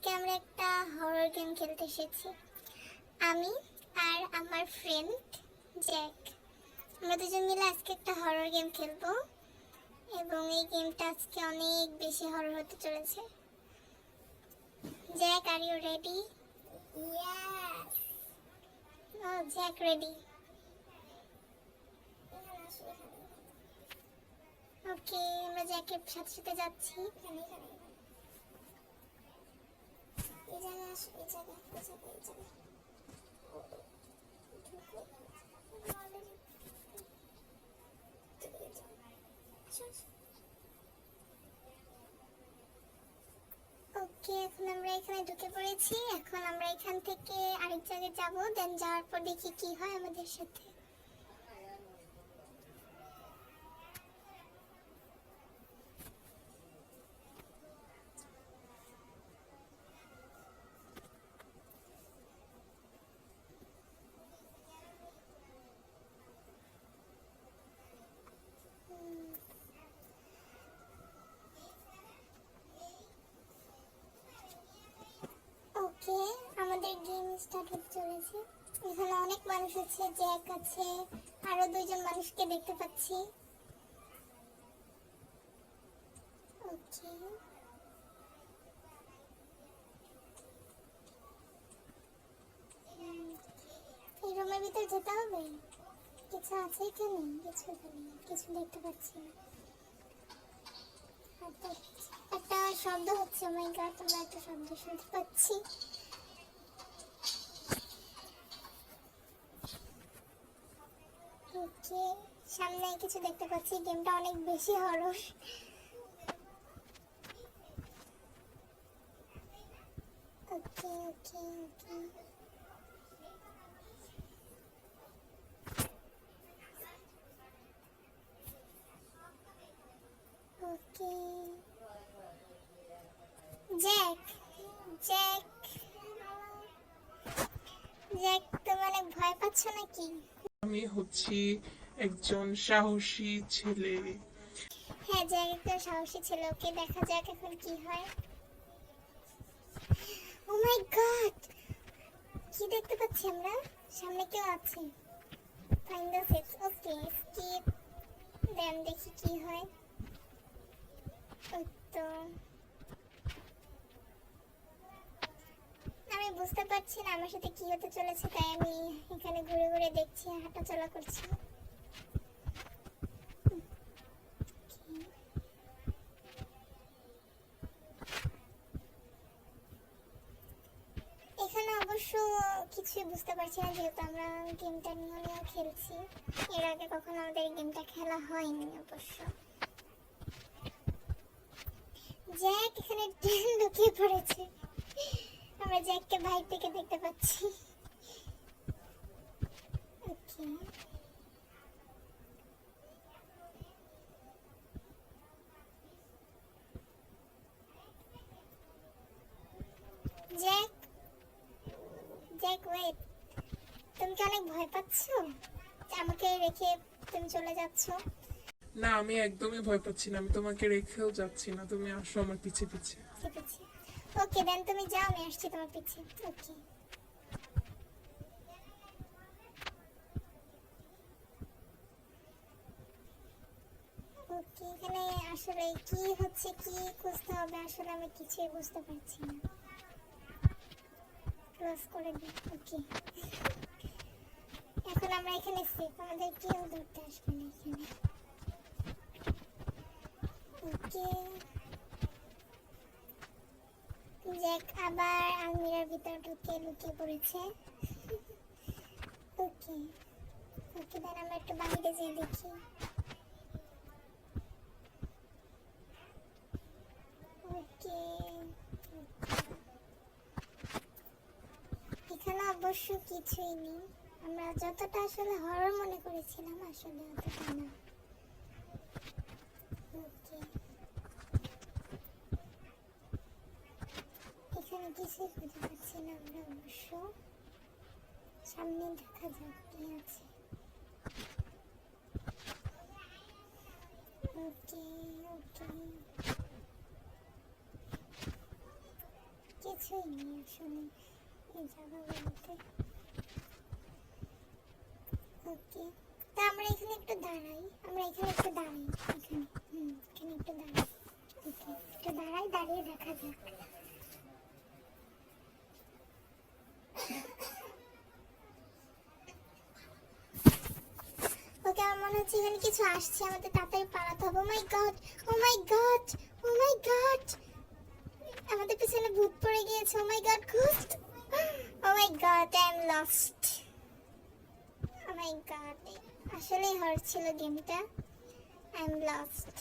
আজকে আমরা একটা হরর গেম খেলতে এসেছি। আমি আর আমার ফ্রেন্ড জ্যাক, আমরা দুজন মিলে আজকে একটা হরর গেম খেলবো এবং এই গেমটা আজকে অনেক বেশি হরর হতে চলেছে। Jack, are you ready? Yes. Oh, Jack ready. Okay, আমরা জ্যাকের সাথে সাথে যাচ্ছি। এই জায়গায় আসো, এই জায়গায়। ওকে, এখন আমরা এখানে ঢুকে পড়েছি। এখন আমরা এখান থেকে আরেক জায়গায় যাবো, দেন যাওয়ার পর দেখি কি হয় আমাদের সাথে। ওকে, আমাদের গেম স্টার্ট হতে চলেছে। এখানে অনেক মানুষ আছে, জ্যাক আছে, আরো দুইজন মানুষকে দেখতে পাচ্ছি। ওকে, এই রুমের ভিতর যেতে হবে। কিছু আছে এখানে? কিছু দেখতে পাচ্ছি না। একটা শব্দ হচ্ছে, মাই গড, তোমরা একটা শব্দ শুনতে পাচ্ছি। ওকে, সামনে কিছু দেখতে পাচ্ছি। গেমটা অনেক বেশি হরর। ওকে ওকে ওকে, ওকে। জ্যাক জ্যাক জ্যাক, তুমি অনেক ভয় পাচ্ছ নাকি? আমি হচ্ছি একজন সাহসী ছেলে। হ্যাঁ, জ্যাক একদম সাহসী ছিল। ওকে, দেখা যাক এখন কি হয়। ও মাই গড, কি দেখতে পাচ্ছি আমরা? সামনে কেউ আছে। Find the sets. Okay, skip, then দেখি কি হয়। তো আমি বুঝতে পারছি না আমার সাথে কি হতে চলেছে, তাই আমি এখানে ঘুরে ঘুরে দেখছি, হাঁটাচলা করছি। এখানে অবশ্য কিছুই বুঝতে পারছি না, যেহেতু আমরা গেমটা নিয়ে খেলছি। এর আগে কখনো আমাদের এই গেমটা খেলা হয়নি অবশ্য। জ্যাক এখানে ঢুকিয়ে পড়েছে। আমরা জ্যাককে বাইরে থেকে দেখতে পাচ্ছি। ওকে, জ্যাক জ্যাক ওয়েট, তুমি কি অনেক ভয় পাচ্ছ? আমাকে রেখে তুমি চলে যাচ্ছ? না, আমি একদমই ভয় পাচ্ছি না। আমি তোমাকে রেখেও যাচ্ছি না, তুমি আসো আমার পিছে পিছে। ঠিক আছে, ওকে, দেন তুমি যাও, আমি আসছি তোমার পিছে। ওকে, ওকে। এখানে আসলে কি হচ্ছে, কি খুঁজতে হবে, আসলে আমি কিছুই বুঝতে পারছি না। ক্লোজ করে দিই। ওকে, এখন আমরা এখানে সেফ, আমাদের কেউ ধরতে আসবে না এখানে। ওকে, জ্যাক আবার আলমিরার ভিতর ঢুকে লুকিয়ে পড়েছে। ওকে ওকে, দেন আমরা একটু বাইরে যেয়ে দেখি। ওকে, এখানে অবশ্য কিছুই নেই। আমরা যতটা আসলে হরর মনে করেছিলাম, আসলে অতটা না। ওকে, এখানে কিছুই খুঁজে পাচ্ছি না আমরা অবশ্য। সামনে দেখা যাক কি আছে। ওকে ওকে, কিছুই নেই আসলে এই জায়গাগুলোতে। ওকে, তা আমরা এখানে একটু দাঁড়াই, আমরা এখানে একটু দাঁড়াই, এখানে এখানে একটু দাঁড়াই। ওকে, একটু দাঁড়াই, দাঁড়িয়ে দেখা যাক। ওকে, আমার মনে হচ্ছে এখানে কিছু আসছে, আমাদের তাড়াতাড়ি পালাতে হবে। ও মাই গড, ও মাই গড, ও মাই গড, আমাদের পিছনে ভূত পড়ে গিয়েছে। ও মাই গড, ভূত। Oh my god, I am lost. ও মাই গড, আসলেই হর্ট ছিল গেমটা। I am lost.